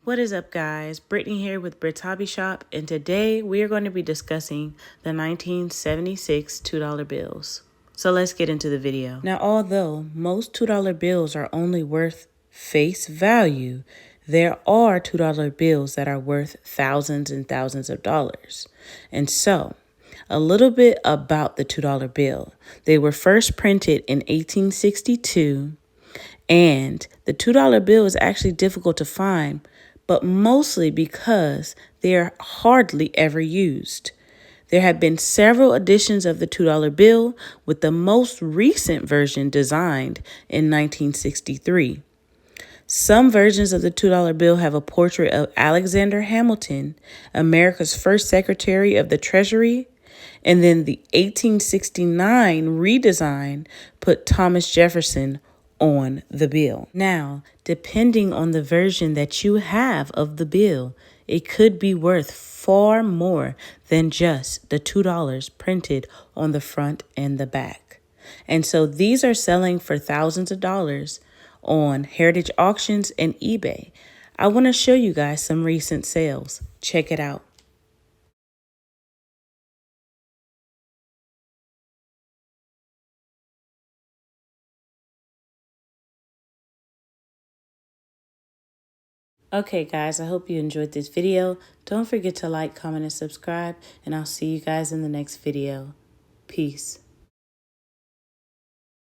What is up, guys? Brittany here with Britt's Hobby Shop, and today we are going to be discussing the 1976 $2 bills. So let's get into the video. Now, although most $2 bills are only worth face value, there are $2 bills that are worth thousands and thousands of dollars. And so, a little bit about the $2 bill. They were first printed in 1862, and the $2 bill is actually difficult to find, but mostly because they are hardly ever used. There have been several editions of the $2 bill, with the most recent version designed in 1963. Some versions of the $2 bill have a portrait of Alexander Hamilton, America's first Secretary of the Treasury, and then the 1869 redesign put Thomas Jefferson on the bill. Now, depending on the version that you have of the bill, it could be worth far more than just the $2 printed on the front and the back. And so these are selling for thousands of dollars on Heritage Auctions and eBay. I want to show you guys some recent sales. Check it out. Okay, guys, I hope you enjoyed this video. Don't forget to like, comment, and subscribe, and I'll see you guys in the next video. Peace.